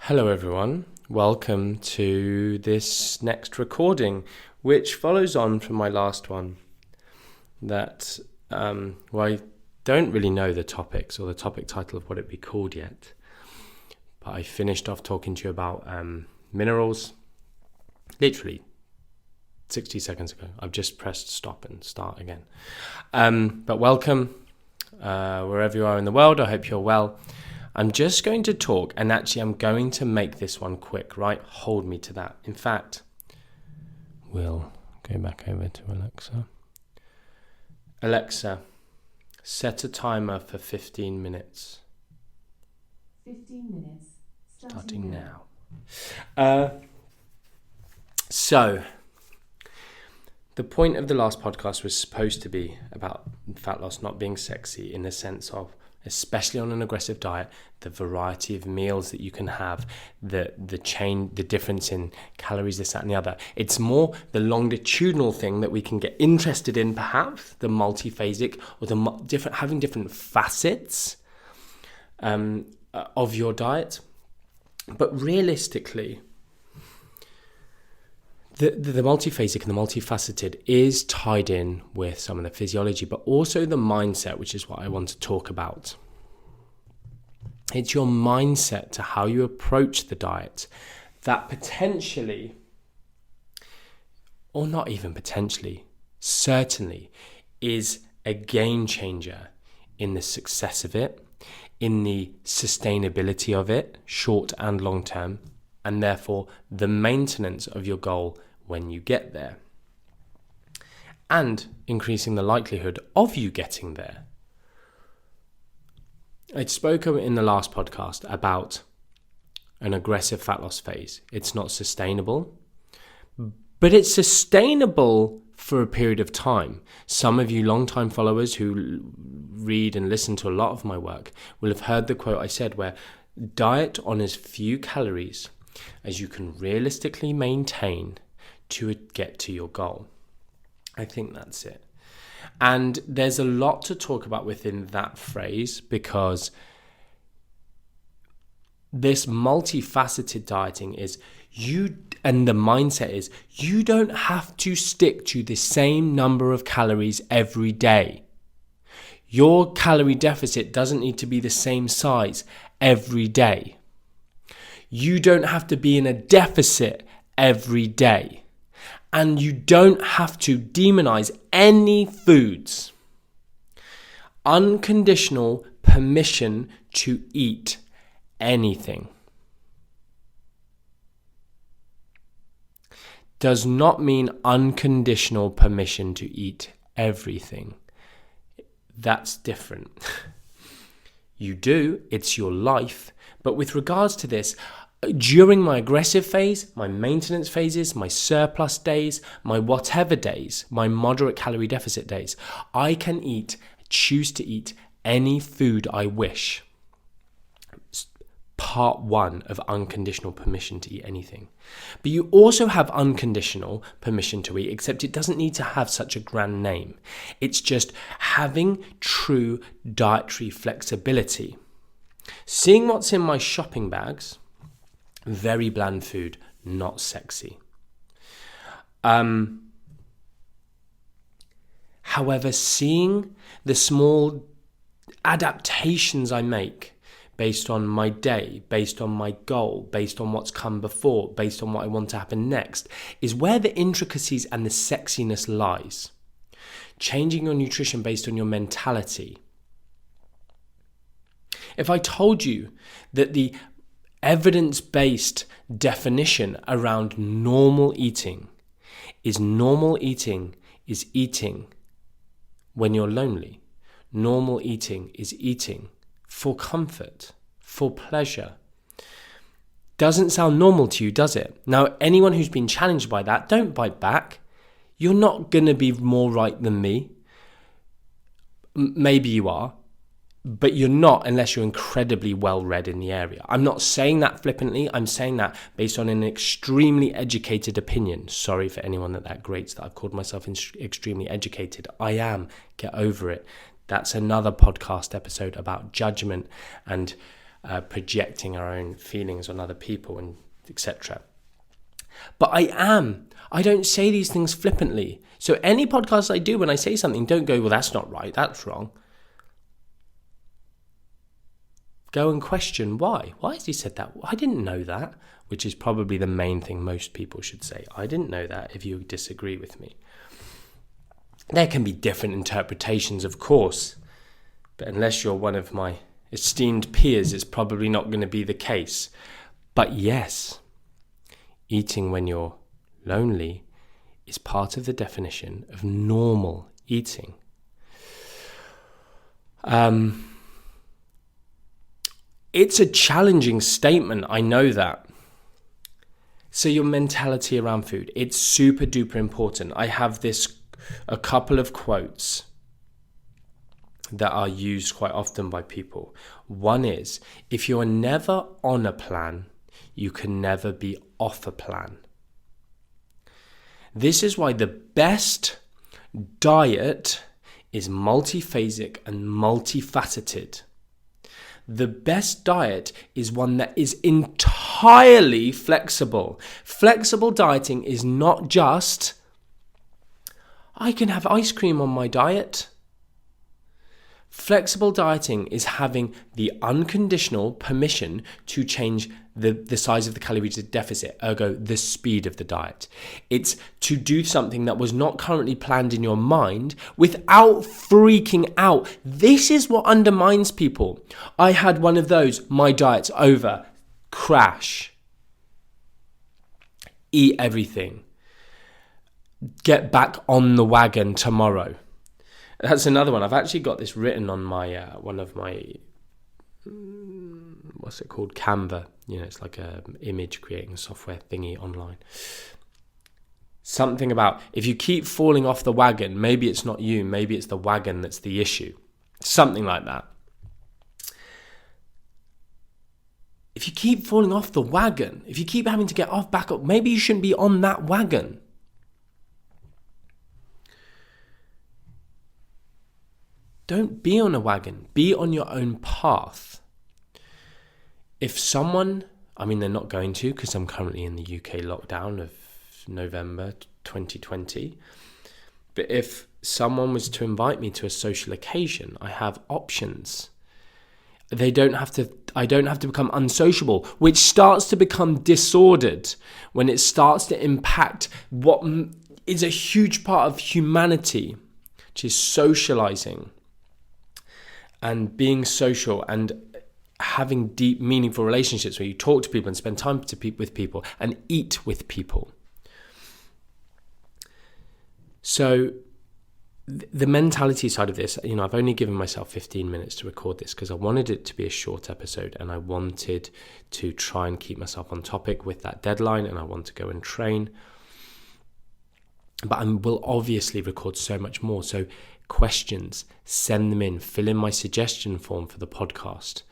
Hello everyone, welcome to this next recording, which follows on from my last one that, I don't really know the topics or the topic title of what it'd be called yet, but I finished off talking to you about minerals, literally 60 seconds ago. I've just pressed stop and start again. But welcome, wherever you are in the world. I hope you're well. I'm just going to talk, and actually I'm going to make this one quick, right? Hold me to that. In fact, we'll go back over to Alexa. Alexa, set a timer for 15 minutes. 15 minutes. Starting now. So, the point of the last podcast was supposed to be about fat loss not being sexy in the sense of, especially on an aggressive diet, the variety of meals that you can have, the difference in calories, this, that, and the other. It's more the longitudinal thing that we can get interested in, perhaps, the multiphasic or having different facets of your diet. But realistically, the multiphasic and the multifaceted is tied in with some of the physiology, but also the mindset, which is what I want to talk about. It's your mindset to how you approach the diet that potentially, or not even potentially, certainly is a game changer in the success of it, in the sustainability of it, short and long term, and therefore the maintenance of your goal when you get there, and increasing the likelihood of you getting there. I spoke in the last podcast about an aggressive fat loss phase. It's not sustainable, but it's sustainable for a period of time. Some of you long-time followers who read and listen to a lot of my work will have heard the quote I said, where diet on as few calories as you can realistically maintain to get to your goal. I think that's it. And there's a lot to talk about within that phrase, because this multifaceted dieting is and the mindset is you don't have to stick to the same number of calories every day. Your calorie deficit doesn't need to be the same size every day. You don't have to be in a deficit every day. And you don't have to demonize any foods. Unconditional permission to eat anything does not mean unconditional permission to eat everything. That's different. You do, it's your life. But with regards to this, during my aggressive phase, my maintenance phases, my surplus days, my whatever days, my moderate calorie deficit days, I can choose to eat any food I wish. Part one of unconditional permission to eat anything. But you also have unconditional permission to eat, except it doesn't need to have such a grand name. It's just having true dietary flexibility. Seeing what's in my shopping bags. Very bland food, not sexy. However, seeing the small adaptations I make based on my day, based on my goal, based on what's come before, based on what I want to happen next, is where the intricacies and the sexiness lies. Changing your nutrition based on your mentality. If I told you that the evidence-based definition around normal eating is eating when you're lonely. Normal eating is eating for comfort, for pleasure. Doesn't sound normal to you, does it? Now, anyone who's been challenged by that, don't bite back. You're not going to be more right than me. Maybe you are. But you're not unless you're incredibly well-read in the area. I'm not saying that flippantly. I'm saying that based on an extremely educated opinion. Sorry for anyone that grates that I've called myself extremely educated. I am. Get over it. That's another podcast episode about judgment and projecting our own feelings on other people, and etc. But I don't say these things flippantly. So any podcast I do, when I say something, don't go, well, that's not right, that's wrong. Go and question why. Why has he said that? I didn't know that, which is probably the main thing most people should say. I didn't know that, if you disagree with me. There can be different interpretations, of course, but unless you're one of my esteemed peers, it's probably not going to be the case. But yes, eating when you're lonely is part of the definition of normal eating. It's a challenging statement, I know that. So your mentality around food, it's super duper important. I have a couple of quotes that are used quite often by people. One is, if you're never on a plan, you can never be off a plan. This is why the best diet is multiphasic and multifaceted. The best diet is one that is entirely flexible. Flexible dieting is not just, I can have ice cream on my diet. Flexible dieting is having the unconditional permission to change the size of the calorie deficit, ergo the speed of the diet. It's to do something that was not currently planned in your mind without freaking out. This is what undermines people. I had one of those, my diet's over, crash. Eat everything. Get back on the wagon tomorrow. That's another one. I've actually got this written on my one of my what's it called? Canva. It's like a image creating software thingy online. Something about, if you keep falling off the wagon, maybe it's not you, maybe it's the wagon that's the issue. Something like that. If you keep falling off the wagon, if you keep having to get back up, maybe you shouldn't be on that wagon. Don't be on a wagon. Be on your own path. If someone, they're not going to, because I'm currently in the UK lockdown of November 2020. But if someone was to invite me to a social occasion, I have options. I don't have to become unsociable, which starts to become disordered when it starts to impact what is a huge part of humanity, which is socializing and being social and having deep, meaningful relationships where you talk to people and spend time with people and eat with people. So the mentality side of this, I've only given myself 15 minutes to record this because I wanted it to be a short episode and I wanted to try and keep myself on topic with that deadline, and I want to go and train. But I will obviously record so much more. So questions, send them in, fill in my suggestion form for the podcast.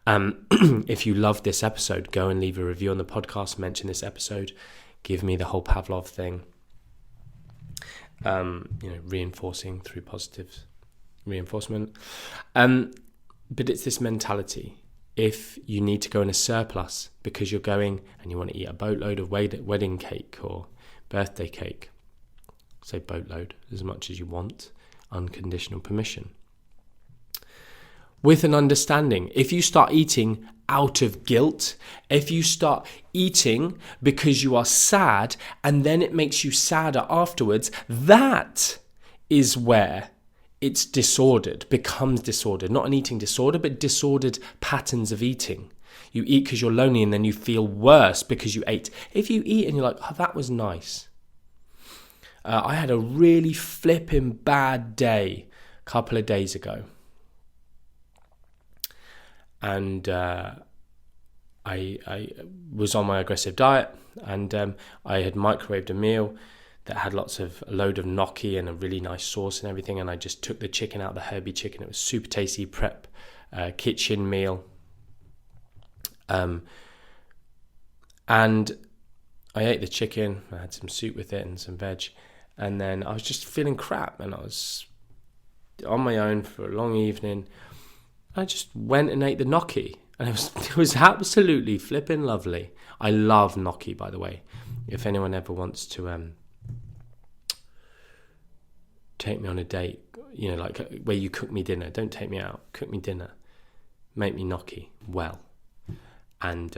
If you love this episode, go and leave a review on the podcast, mention this episode, give me the whole Pavlov thing. Reinforcing through positive reinforcement. But it's this mentality. If you need to go in a surplus because you're going and you want to eat a boatload of wedding cake or birthday cake, say boatload, as much as you want, unconditional permission. With an understanding, if you start eating out of guilt, if you start eating because you are sad and then it makes you sadder afterwards, that is where it's becomes disordered. Not an eating disorder, but disordered patterns of eating. You eat because you're lonely and then you feel worse because you ate. If you eat and you're like, oh, that was nice. I had a really flipping bad day a couple of days ago. And I was on my aggressive diet, and I had microwaved a meal that had a load of gnocchi and a really nice sauce and everything, and I just took the chicken out, the herby chicken. It was super tasty, prep kitchen meal. And I ate the chicken, I had some soup with it and some veg, and then I was just feeling crap, and I was on my own for a long evening. I just went and ate the gnocchi. And it was absolutely flipping lovely. I love gnocchi, by the way. If anyone ever wants to take me on a date, like where you cook me dinner, don't take me out, cook me dinner, make me gnocchi well, and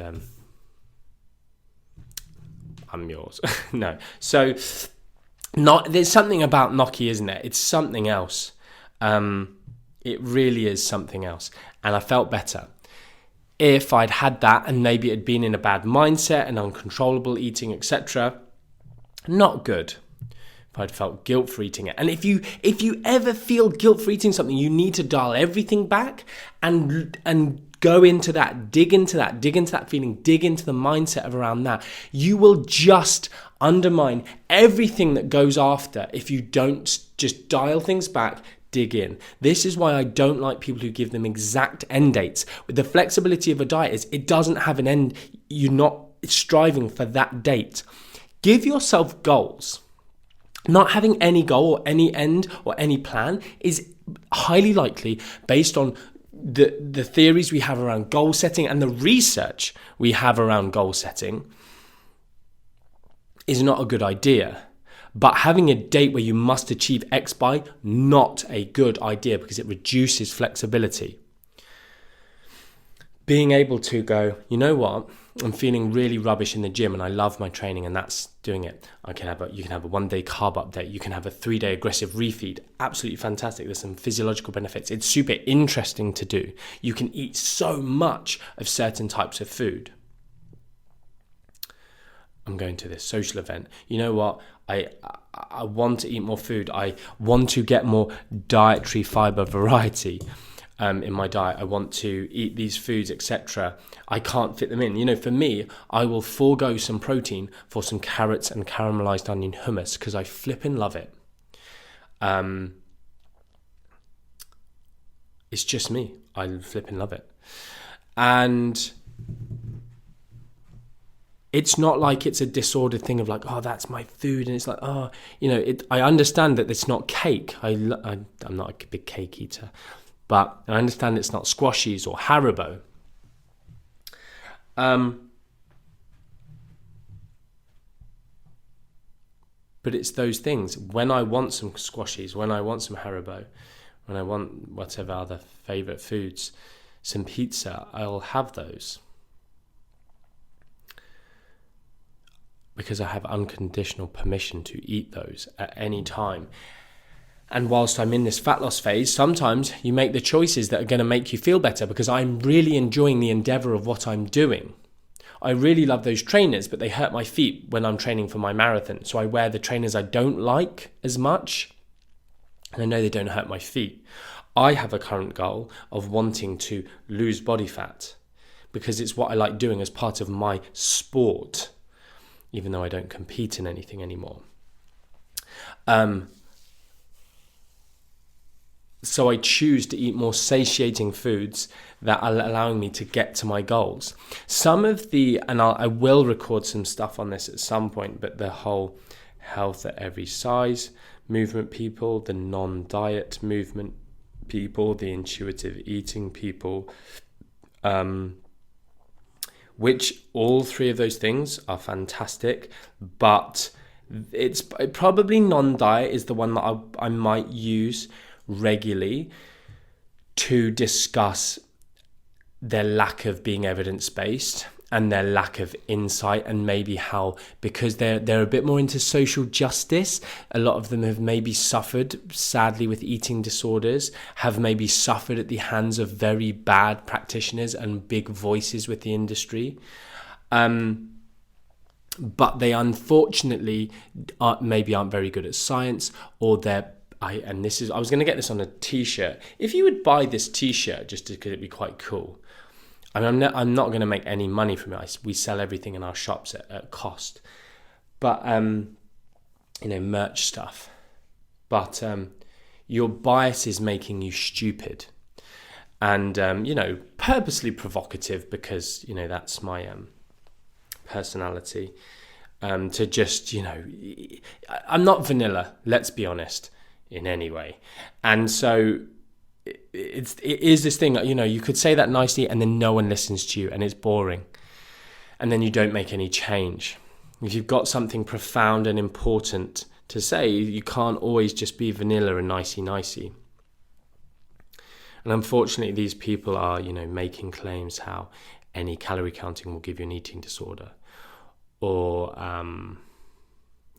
I'm yours. No, so there's something about gnocchi, isn't there? It's something else. It really is something else, and I felt better. If I'd had that and maybe it had been in a bad mindset and uncontrollable eating, etc., not good. If I'd felt guilt for eating it. And if you ever feel guilt for eating something, you need to dial everything back and go into that, dig into that feeling, dig into the mindset of around that. You will just undermine everything that goes after if you don't just dial things back, dig in. This is why I don't like people who give them exact end dates. With the flexibility of a diet is it doesn't have an end. You're not striving for that date. Give yourself goals. Not having any goal or any end or any plan is highly likely, based on the theories we have around goal setting and the research we have around goal setting, is not a good idea. But having a date where you must achieve X by, not a good idea, because it reduces flexibility. Being able to go, you know what, I'm feeling really rubbish in the gym and I love my training and that's doing it. You can have a 1 day carb update. You can have a 3 day aggressive refeed. Absolutely fantastic. There's some physiological benefits. It's super interesting to do. You can eat so much of certain types of food. I'm going to this social event. You know what? I want to eat more food. I want to get more dietary fiber variety in my diet. I want to eat these foods, etc. I can't fit them in. For me, I will forego some protein for some carrots and caramelized onion hummus because I flipping love it. It's just me. I flipping love it. And it's not like it's a disordered thing of like, oh, that's my food. And it's like, oh, I understand that it's not cake. I'm not a big cake eater. But I understand it's not squashies or Haribo. But it's those things. When I want some squashies, when I want some Haribo, when I want whatever other favourite foods, some pizza, I'll have those. Because I have unconditional permission to eat those at any time. And whilst I'm in this fat loss phase, sometimes you make the choices that are going to make you feel better because I'm really enjoying the endeavour of what I'm doing. I really love those trainers, but they hurt my feet when I'm training for my marathon. So I wear the trainers I don't like as much. And I know they don't hurt my feet. I have a current goal of wanting to lose body fat because it's what I like doing as part of my sport, even though I don't compete in anything anymore. So I choose to eat more satiating foods that are allowing me to get to my goals. Some of I will record some stuff on this at some point, but the whole health at every size movement people, the non-diet movement people, the intuitive eating people, which all three of those things are fantastic, but it's probably non-diet is the one that I might use regularly to discuss their lack of being evidence-based and their lack of insight, and maybe how, because they're a bit more into social justice, a lot of them have maybe suffered sadly with eating disorders, have maybe suffered at the hands of very bad practitioners and big voices with the industry, but they unfortunately aren't very good at science, or I was going to get this on a t-shirt. If you would buy this t-shirt just because it'd be quite cool. I mean, I'm not going to make any money from it. We sell everything in our shops at cost. But, merch stuff. But your bias is making you stupid. And, purposely provocative because, that's my personality. To just, I'm not vanilla, let's be honest, in any way. And so it is this thing, you could say that nicely and then no one listens to you and it's boring. And then you don't make any change. If you've got something profound and important to say, you can't always just be vanilla and nicey. And unfortunately, these people are, making claims how any calorie counting will give you an eating disorder, or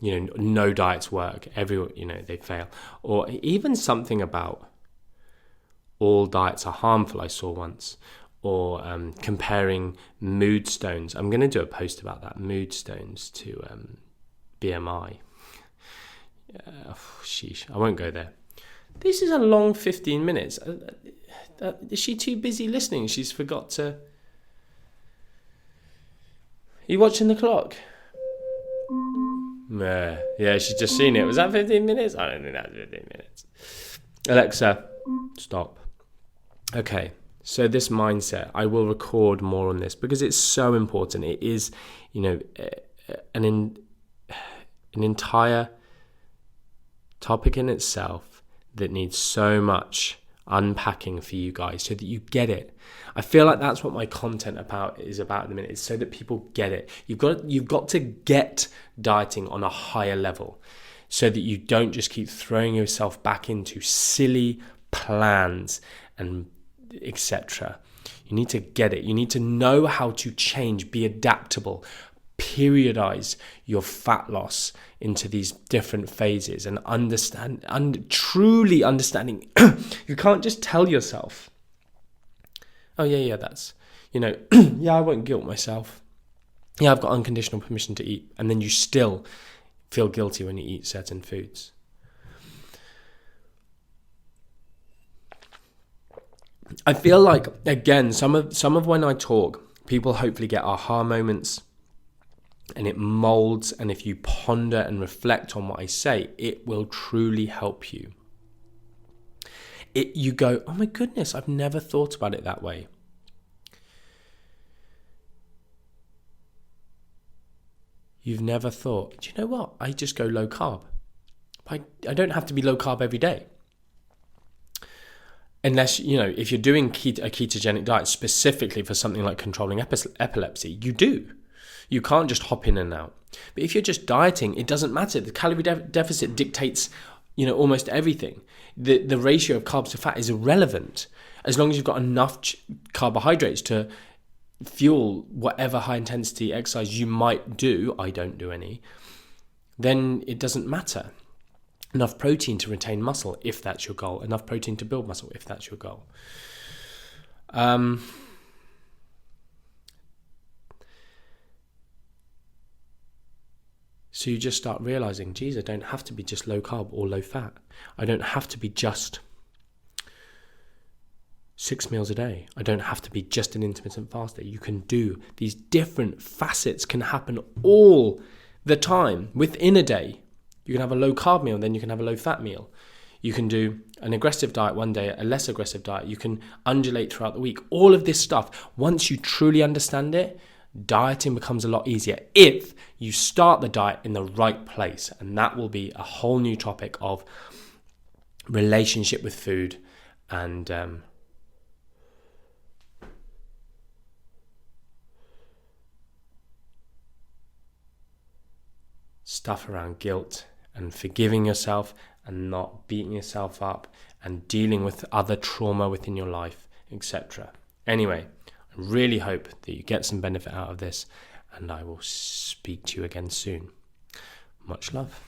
no diets work. They fail, or even something about all diets are harmful. I saw once, or comparing mood stones. I'm going to do a post about that, mood stones to BMI. Sheesh, I won't go there. This is a long 15 minutes. Is she too busy listening? She's forgot to... Are you watching the clock? Yeah, she's just seen it. Was that 15 minutes? I don't think that was 15 minutes. Alexa, stop. Okay, so this mindset, I will record more on this because it's so important. It is, an entire topic in itself that needs so much unpacking for you guys so that you get it. I feel like that's what my content is about at the minute. It's so that people get it. You've got to get dieting on a higher level so that you don't just keep throwing yourself back into silly plans and etc. You need to get it. You need to know how to change, be adaptable, periodize your fat loss into these different phases and truly understanding. You can't just tell yourself, oh yeah, that's, yeah, I won't guilt myself. Yeah, I've got unconditional permission to eat. And then you still feel guilty when you eat certain foods. I feel like, again, some of when I talk, people hopefully get aha moments and it molds. And if you ponder and reflect on what I say, it will truly help you. You go, oh my goodness, I've never thought about it that way. You've never thought, do you know what? I just go low carb. I don't have to be low carb every day. Unless, if you're doing a ketogenic diet specifically for something like controlling epilepsy, you do. You can't just hop in and out. But if you're just dieting, it doesn't matter. The calorie deficit dictates, almost everything. The ratio of carbs to fat is irrelevant. As long as you've got enough carbohydrates to fuel whatever high intensity exercise you might do, I don't do any, then it doesn't matter. Enough protein to retain muscle, if that's your goal. Enough protein to build muscle, if that's your goal. So you just start realizing, geez, I don't have to be just low carb or low fat. I don't have to be just 6 meals a day. I don't have to be just an intermittent faster. You can do these different facets can happen all the time within a day. You can have a low carb meal, then you can have a low fat meal. You can do an aggressive diet one day, a less aggressive diet. You can undulate throughout the week. All of this stuff, once you truly understand it, dieting becomes a lot easier if you start the diet in the right place. And that will be a whole new topic of relationship with food and stuff around guilt and forgiving yourself and not beating yourself up and dealing with other trauma within your life, etc. Anyway, I really hope that you get some benefit out of this, and I will speak to you again soon. Much love.